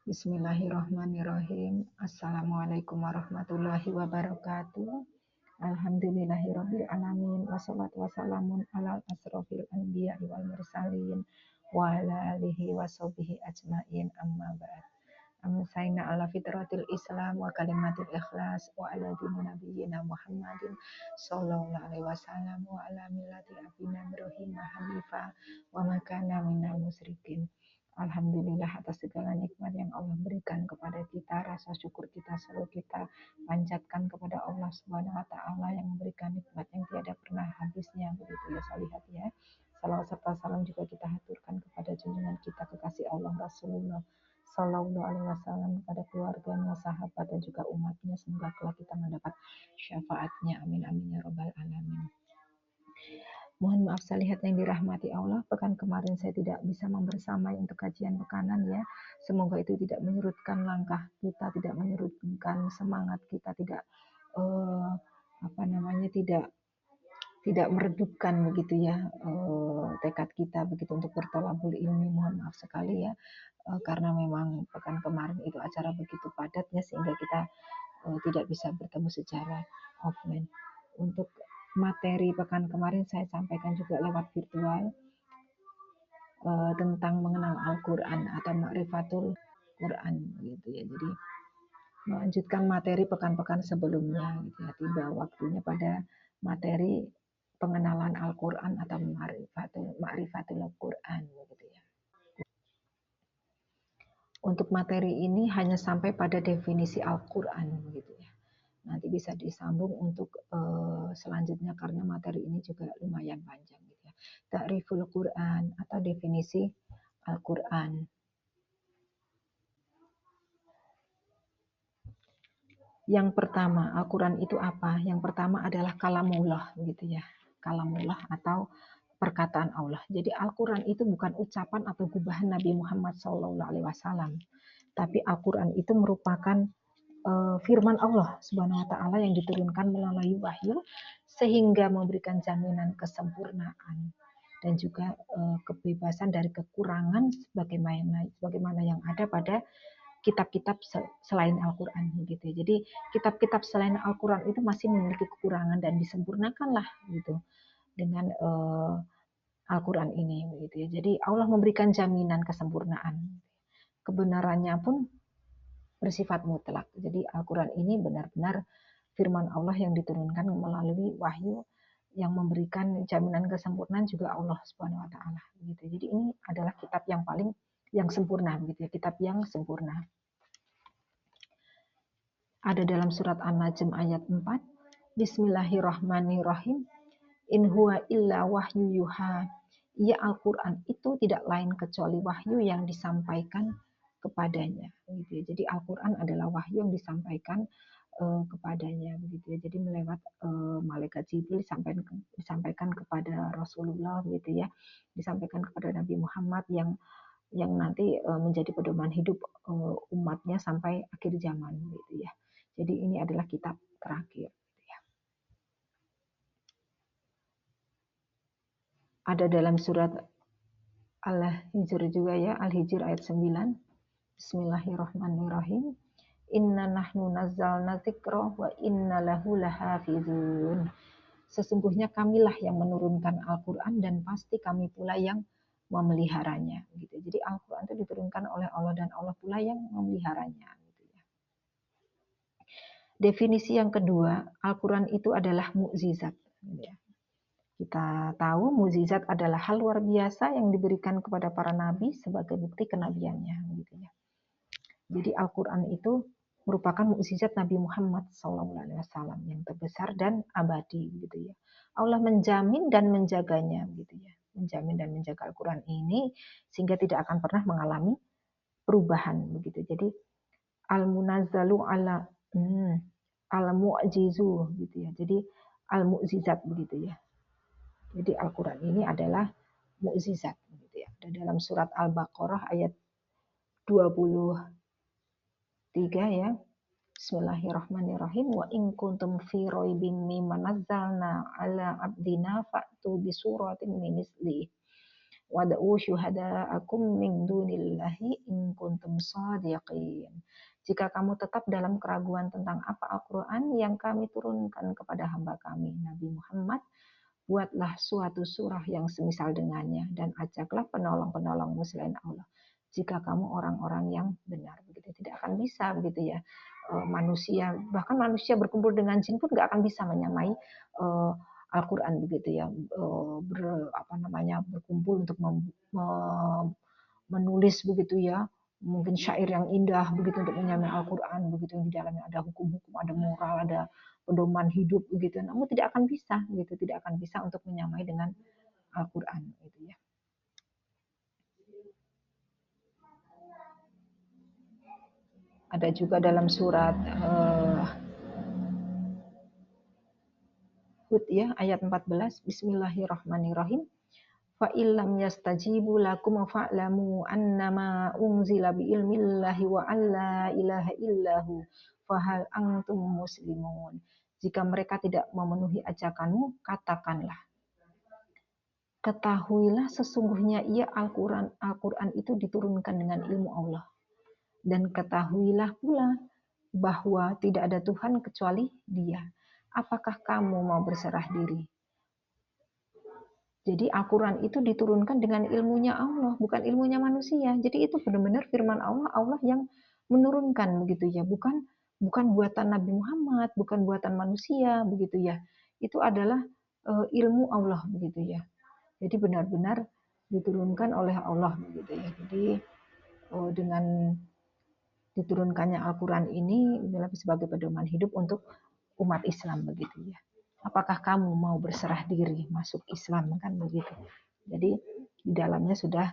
Bismillahirrahmanirrahim. Assalamualaikum warahmatullahi wabarakatuh. Alhamdulillahirabbil alamin wassalatu wassalamun ala asrofil anbiya wal mursalin wa ala alihi washabihi ajmain amma ba'd. Amsaina ala fitratil Islam wa kalimatil ikhlas wa ala dini nabiyyina Muhammadin sallallahu alaihi wasallam wa ala millati abina Ibrahim hanifa wa ma kana minal musyrikin. Alhamdulillah atas segala nikmat yang Allah berikan kepada kita, rasa syukur kita selalu kita panjatkan kepada Allah Subhanahu wa taala yang memberikan nikmat yang tiada pernah habisnya, begitu ya salihat ya. Salawat serta salam juga kita haturkan kepada junjungan kita kekasih Allah Rasulullah Sallallahu Alaihi Wasallam, kepada keluarganya, sahabat dan juga umatnya. Semoga kelak kita mendapat syafaatnya. Amin amin ya robbal alamin. Mohon maaf salihat yang dirahmati Allah, pekan kemarin saya tidak bisa membersamai untuk kajian pekanan ya. Semoga itu tidak menyurutkan langkah kita, tidak menyurutkan semangat kita, tidak tidak meredupkan begitu ya tekad kita begitu untuk bertolabul ilmi. Mohon maaf sekali ya, karena memang pekan kemarin itu acara begitu padatnya sehingga kita tidak bisa bertemu secara offline. Untuk materi pekan kemarin saya sampaikan juga lewat virtual tentang mengenal Al-Quran atau Ma'rifatul Quran gitu ya. Jadi melanjutkan materi pekan-pekan sebelumnya gitu ya. Tiba waktunya pada materi pengenalan Al-Quran atau Ma'rifatul Quran gitu ya. Untuk materi ini hanya sampai pada definisi Al-Quran gitu ya. Nanti bisa disambung untuk selanjutnya karena materi ini juga lumayan panjang gitu ya. Ta'riful Quran atau definisi Al-Quran. Yang pertama, Al-Quran itu apa? Yang pertama adalah kalamullah gitu ya. Kalamullah atau perkataan Allah. Jadi Al-Quran itu bukan ucapan atau gubahan Nabi Muhammad SAW, tapi Al-Quran itu merupakan firman Allah Subhanahu wa taala yang diturunkan melalui wahyu sehingga memberikan jaminan kesempurnaan dan juga kebebasan dari kekurangan sebagaimana yang ada pada kitab-kitab selain Al-Qur'an gitu. Jadi kitab-kitab selain Al-Qur'an itu masih memiliki kekurangan dan disempurnakanlah gitu dengan Al-Qur'an ini begitu ya. Jadi Allah memberikan jaminan kesempurnaan. Kebenarannya pun bersifat mutlak. Jadi Al-Quran ini benar-benar firman Allah yang diturunkan melalui wahyu yang memberikan jaminan kesempurnaan juga Allah Subhanahu wa taala gitu. Jadi ini adalah kitab yang sempurna gitu ya, kitab yang sempurna. Ada dalam surat An-Najm ayat 4, Bismillahirrahmanirrahim. In huwa illa wahyu yuha. Ya Al-Quran itu tidak lain kecuali wahyu yang disampaikan kepadanya gitu ya. Jadi Al-Quran adalah wahyu yang disampaikan kepadanya begitu ya. Jadi melewat malaikat Jibril disampaikan kepada Rasulullah gitu ya. Disampaikan kepada Nabi Muhammad yang nanti menjadi pedoman hidup umatnya sampai akhir zaman gitu ya. Jadi ini adalah kitab terakhir. Ada dalam surat Al-Hijr juga ya, Al-Hijr ayat 9. Bismillahirrahmanirrahim. Inna nahnu nazzalna dzikra wa inna lahu lahafizun. Sesungguhnya kamilah yang menurunkan Al-Qur'an dan pasti kami pula yang memeliharanya gitu. Jadi Al-Qur'an itu diturunkan oleh Allah dan Allah pula yang memeliharanya gitu ya. Definisi yang kedua, Al-Qur'an itu adalah mukjizat gitu ya. Kita tahu mukjizat adalah hal luar biasa yang diberikan kepada para nabi sebagai bukti kenabiannya gitu ya. Jadi Al-Qur'an itu merupakan mukjizat Nabi Muhammad SAW yang terbesar dan abadi gitu ya. Allah menjamin dan menjaganya gitu ya. Menjamin dan menjaga Al-Qur'an ini sehingga tidak akan pernah mengalami perubahan begitu. Jadi al-munazzalu ala al-mu'jizu gitu ya. Jadi al-mukjizat begitu ya. Jadi Al-Quran ini adalah mukjizat gitu ya. Ada dalam surat Al-Baqarah ayat 23 ya. Bismillahirrahmanirrahim. Wa in kuntum fi raibin mimma nazzalna ala abdina fa'tu bi suratin min misli wad'u syuhada'akum min dunillahi in kuntum shadiqin. Jika kamu tetap dalam keraguan tentang apa Al-Quran yang kami turunkan kepada hamba kami, Nabi Muhammad, buatlah suatu surah yang semisal dengannya dan ajaklah penolong-penolongmu selain Allah. Jika kamu orang-orang yang benar, begitu tidak akan bisa begitu ya. Manusia, bahkan manusia berkumpul dengan jin pun nggak akan bisa menyamai Al-Quran begitu ya. Berkumpul untuk menulis begitu ya, mungkin syair yang indah begitu untuk menyamai Al-Quran begitu, di dalamnya ada hukum-hukum, ada moral, ada pedoman hidup begitu. Namun tidak akan bisa gitu, tidak akan bisa untuk menyamai dengan Al-Quran gitu ya. Ada juga dalam surat Hud ya, ayat 14, Bismillahirrahmanirrahim. Fa illam yastajibu lakum fa'lamu annama unzila biilmillahi wa alla ilaha illahu fahal antum muslimun. Jika mereka tidak memenuhi ajakanmu, katakanlah, ketahuilah sesungguhnya ia Al-Quran itu diturunkan dengan ilmu Allah. Dan ketahuilah pula bahwa tidak ada Tuhan kecuali Dia. Apakah kamu mau berserah diri? Jadi Al-Quran itu diturunkan dengan ilmunya Allah, bukan ilmunya manusia. Jadi itu benar-benar firman Allah, Allah yang menurunkan begitu ya, bukan buatan Nabi Muhammad, bukan buatan manusia begitu ya. Itu adalah ilmu Allah begitu ya. Jadi benar-benar diturunkan oleh Allah begitu ya. Jadi dengan diturunkannya Al-Quran ini adalah sebagai pedoman hidup untuk umat Islam begitu ya. Apakah kamu mau berserah diri masuk Islam kan begitu. Jadi di dalamnya sudah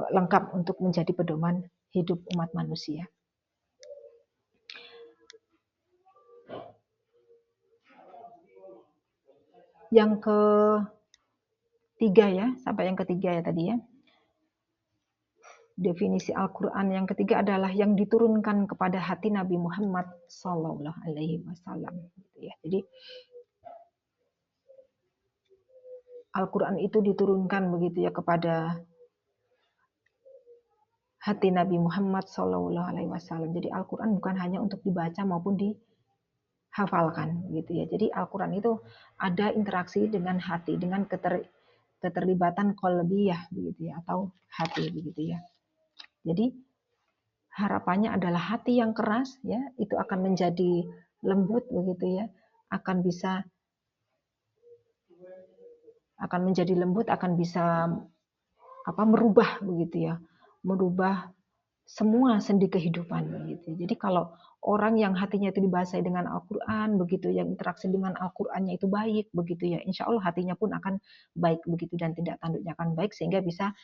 lengkap untuk menjadi pedoman hidup umat manusia. Yang ketiga ya, sampai yang ketiga ya tadi ya. Definisi Al-Quran yang ketiga adalah yang diturunkan kepada hati Nabi Muhammad Sallallahu Alaihi Wasallam. Jadi Al-Quran itu diturunkan begitu ya kepada hati Nabi Muhammad Sallallahu Alaihi Wasallam. Jadi Al-Quran bukan hanya untuk dibaca maupun dihafalkan gitu ya. Jadi Al-Quran itu ada interaksi dengan hati, dengan keterlibatan qalbiyah begitu ya, atau hati begitu ya. Jadi harapannya adalah hati yang keras ya, itu akan menjadi lembut begitu ya, akan menjadi lembut, akan bisa merubah begitu ya, merubah semua sendi kehidupan begitu. Jadi kalau orang yang hatinya itu dibasahi dengan Al-Quran begitu, yang interaksi dengan Al-Qurannya itu baik begitu ya, insya Allah hatinya pun akan baik begitu dan tindak tanduknya akan baik sehingga bisa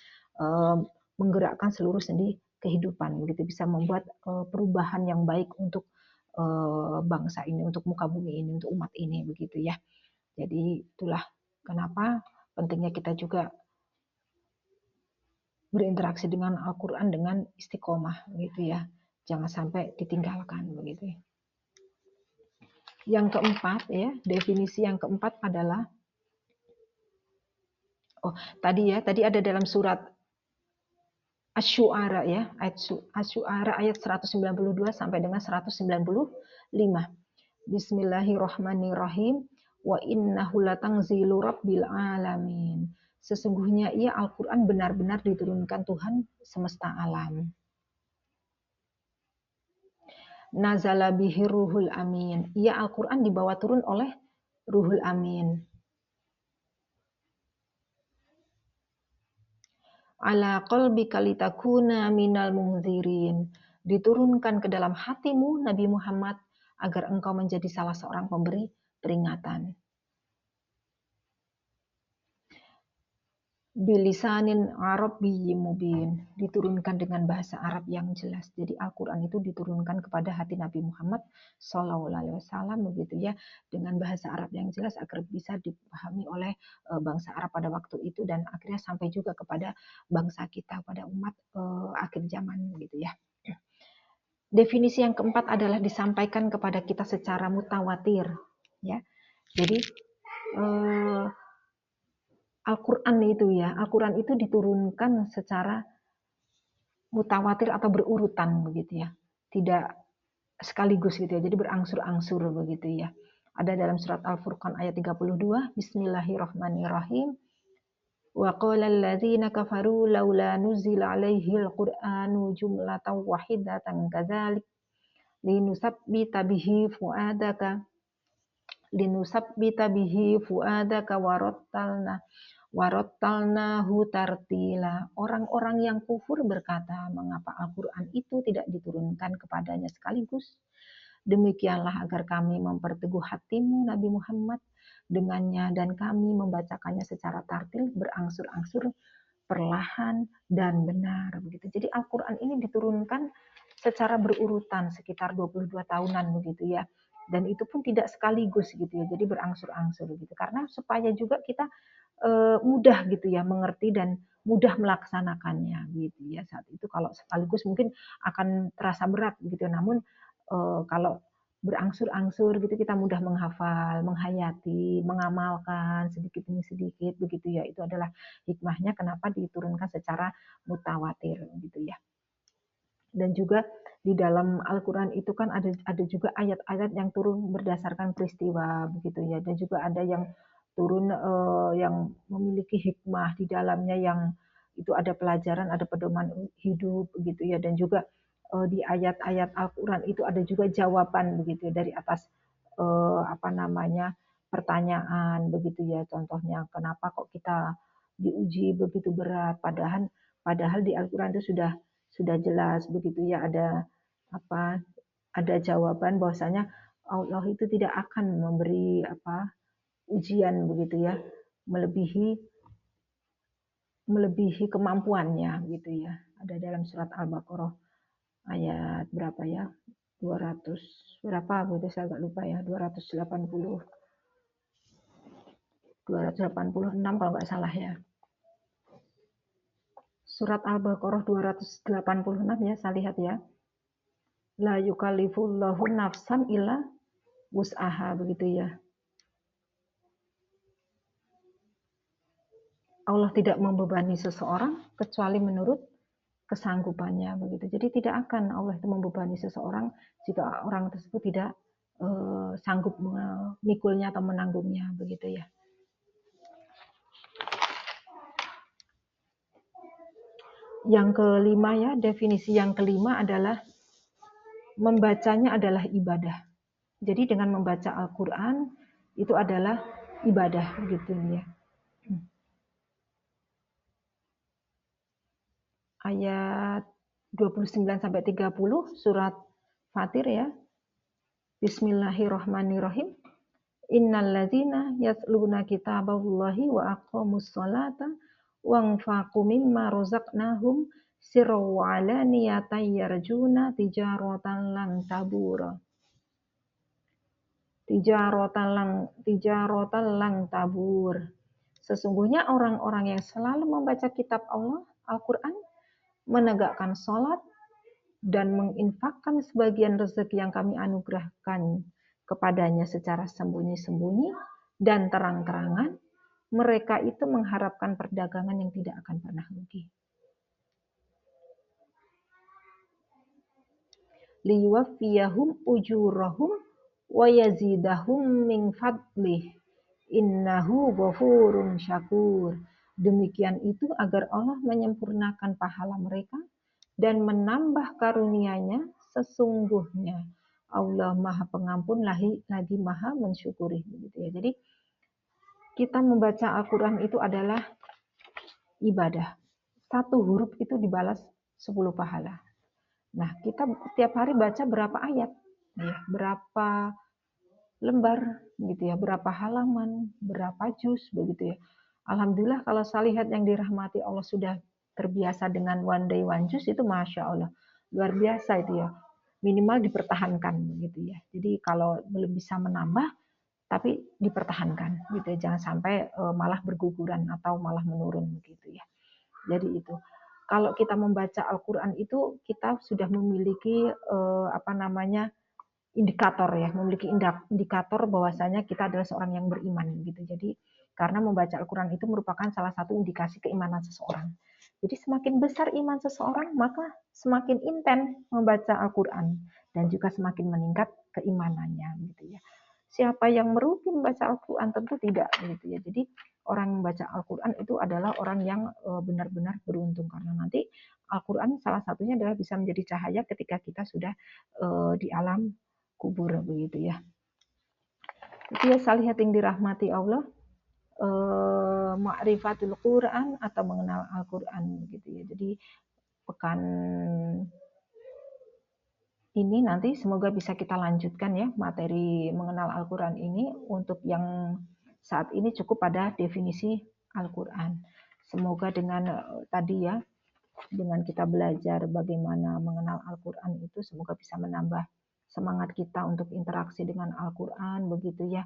menggerakkan seluruh sendi kehidupan begitu, bisa membuat perubahan yang baik untuk bangsa ini, untuk muka bumi ini, untuk umat ini begitu ya. Jadi itulah kenapa pentingnya kita juga berinteraksi dengan Al-Quran dengan istiqomah begitu ya, jangan sampai ditinggalkan begitu. Yang keempat ya, definisi yang keempat adalah tadi ada dalam surat Asy-Syu'ara ya, Asy-Syu'ara ayat 192 sampai dengan 195. Bismillahirrahmanirrahim. Wa innahu latanzilu rabbil alamin. Sesungguhnya ia Al-Quran benar-benar diturunkan Tuhan semesta alam. Nazala bihi ruhul amin. Ia Al-Quran dibawa turun oleh ruhul amin. Ala qalbika litakuna minal munzirin. Diturunkan ke dalam hatimu Nabi Muhammad agar engkau menjadi salah seorang pemberi peringatan. Bilisanin Arabiyyin mubin, diturunkan dengan bahasa Arab yang jelas. Jadi Al-Quran itu diturunkan kepada hati Nabi Muhammad Sallallahu Alaihi Wasallam begitu ya, dengan bahasa Arab yang jelas agar bisa dipahami oleh bangsa Arab pada waktu itu dan akhirnya sampai juga kepada bangsa kita, pada umat akhir zaman gitu ya. Definisi yang keempat adalah disampaikan kepada kita secara mutawatir ya. Jadi Al-Quran itu ya, Al-Quran itu diturunkan secara mutawatir atau berurutan begitu ya, tidak sekaligus gitu ya, jadi berangsur-angsur begitu ya. Ada dalam surat Al-Furqan ayat 32, Bismillahirrahmanirrahim. Wa qala alladziina kafaru laula nuzila 'alaihil qur'anu jumlatan wahidatan kadzalik linusabbita bihi fuadaka warattalnahu tartila. Orang-orang yang kufur berkata, mengapa Al-Quran itu tidak diturunkan kepadanya sekaligus? Demikianlah agar kami memperteguh hatimu Nabi Muhammad dengannya dan kami membacakannya secara tartil, berangsur-angsur, perlahan dan benar begitu. Jadi Al-Qur'an ini diturunkan secara berurutan sekitar 22 tahunan begitu ya. Dan itu pun tidak sekaligus gitu ya. Jadi berangsur-angsur gitu. Karena supaya juga kita mudah gitu ya mengerti dan mudah melaksanakannya gitu ya. Saat itu kalau sekaligus mungkin akan terasa berat gitu. Namun kalau berangsur-angsur gitu kita mudah menghafal, menghayati, mengamalkan sedikit demi sedikit begitu ya. Itu adalah hikmahnya kenapa diturunkan secara mutawatir gitu ya. Dan juga di dalam Al-Qur'an itu kan ada juga ayat-ayat yang turun berdasarkan peristiwa begitu ya. Dan juga ada yang turun yang memiliki hikmah di dalamnya yang itu ada pelajaran, ada pedoman hidup begitu ya. Dan juga di ayat-ayat Al-Qur'an itu ada juga jawaban begitu ya, dari atas pertanyaan begitu ya. Contohnya kenapa kok kita diuji begitu berat padahal di Al-Qur'an itu sudah jelas begitu ya, ada jawaban bahwasanya Allah itu tidak akan memberi ujian begitu ya melebihi kemampuannya gitu ya. Ada dalam surat Al-Baqarah ayat berapa ya? 200 berapa gitu saya agak lupa ya, 286 kalau nggak salah ya. Surat Al-Baqarah 286 ya, saya lihat ya. La yukallifullahu nafsan illa wus'aha begitu ya. Allah tidak membebani seseorang kecuali menurut kesanggupannya begitu. Jadi tidak akan Allah itu membebani seseorang jika orang tersebut tidak sanggup memikulnya atau menanggungnya begitu ya. Yang kelima ya, definisi yang kelima adalah membacanya adalah ibadah. Jadi dengan membaca Al-Quran itu adalah ibadah begitu ya. Ayat 29 sampai 30 surat Fatir ya. Bismillahirrahmanirrahim. Innalladzina yatluna kitaballahi wa aqamus sholata wa anfaqu mimma razaqnahum sirran wa alaniyatan yarjuna tijaratan lan tabura. Tijaratan lang tabur. Sesungguhnya orang-orang yang selalu membaca kitab Allah, Al-Quran, menegakkan sholat, dan menginfakkan sebagian rezeki yang kami anugerahkan kepadanya secara sembunyi-sembunyi dan terang-terangan, mereka itu mengharapkan perdagangan yang tidak akan pernah rugi. Liyuwaffiyahum ujurahum wa yazidahum min fadlih innahu ghafurun syakur. Demikian itu agar Allah menyempurnakan pahala mereka dan menambah karunia-Nya, sesungguhnya Allah Maha Pengampun lagi Maha Mensyukuri begitu ya. Jadi kita membaca Al-Qur'an itu adalah ibadah. Satu huruf itu dibalas 10 pahala. Nah, kita tiap hari baca berapa ayat, ya, berapa lembar, gitu ya, berapa halaman, berapa juz, begitu ya. Alhamdulillah kalau saya lihat yang dirahmati Allah sudah terbiasa dengan one day one juz itu masya Allah luar biasa itu ya. Minimal dipertahankan, begitu ya. Jadi kalau belum bisa menambah, tapi dipertahankan, gitu ya. Jangan sampai malah berguguran atau malah menurun, begitu ya. Jadi itu. Kalau kita membaca Al-Quran itu kita sudah memiliki indikator ya, memiliki indikator bahwasanya kita adalah seorang yang beriman gitu. Jadi Karena membaca Al-Quran itu merupakan salah satu indikasi keimanan seseorang. Jadi semakin besar iman seseorang, maka semakin intens membaca Al-Quran dan juga semakin meningkat keimanannya, gitu ya. Siapa yang merugi membaca Al-Quran? Tentu tidak, gitu ya. Jadi orang yang membaca Al-Quran itu adalah orang yang benar-benar beruntung, karena nanti Al-Quran salah satunya adalah bisa menjadi cahaya ketika kita sudah di alam kubur, begitu ya. Itu ya salihat yang dirahmati Allah, ma'rifatul Quran atau mengenal Al-Quran, gitu ya. Jadi pekan ini nanti semoga bisa kita lanjutkan ya materi mengenal Al-Quran ini. Untuk yang saat ini cukup pada definisi Al-Quran. Semoga dengan tadi ya, dengan kita belajar bagaimana mengenal Al-Quran itu, semoga bisa menambah semangat kita untuk interaksi dengan Al-Quran, begitu ya.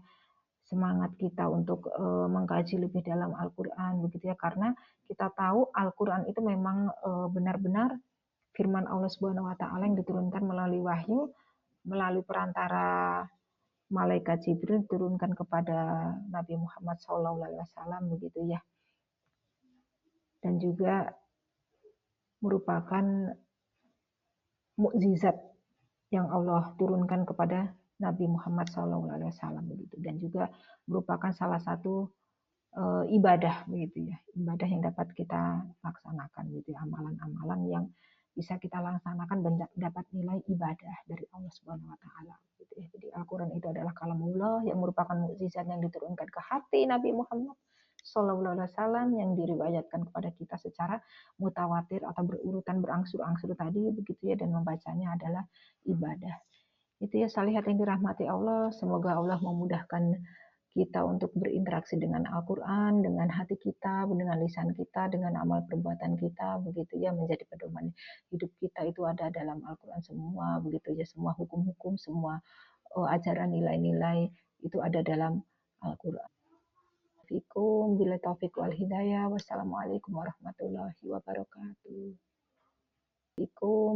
Semangat kita untuk mengkaji lebih dalam Al-Quran, begitu ya. Karena kita tahu Al-Quran itu memang benar-benar firman Allah Subhanahu wa taala yang diturunkan melalui wahyu, melalui perantara malaikat Jibril, diturunkan kepada Nabi Muhammad SAW, begitu ya. Dan juga merupakan mukjizat yang Allah turunkan kepada Nabi Muhammad SAW, begitu. Dan juga merupakan salah satu ibadah, begitu ya, ibadah yang dapat kita laksanakan, gitu ya, amalan-amalan yang bisa kita laksanakan dapat nilai ibadah dari Allah Subhanahu wa taala, gitu ya. Jadi Al-Qur'an itu adalah kalamullah yang merupakan mukjizat yang diturunkan ke hati Nabi Muhammad Shallallahu alaihi wasallam, yang diriwayatkan kepada kita secara mutawatir atau berurutan berangsur-angsur tadi, begitu ya, dan membacanya adalah ibadah. Itu ya salihat yang dirahmati Allah, semoga Allah memudahkan kita untuk berinteraksi dengan Al-Quran, dengan hati kita, dengan lisan kita, dengan amal perbuatan kita, begitu ya, menjadi pedoman hidup kita itu ada dalam Al-Quran semua, begitu ya, semua hukum-hukum, semua ajaran nilai-nilai itu ada dalam Al-Quran. Fikum, bila taufiq wal hidayah. Wassalamualaikum warahmatullahi wabarakatuh. Fikum.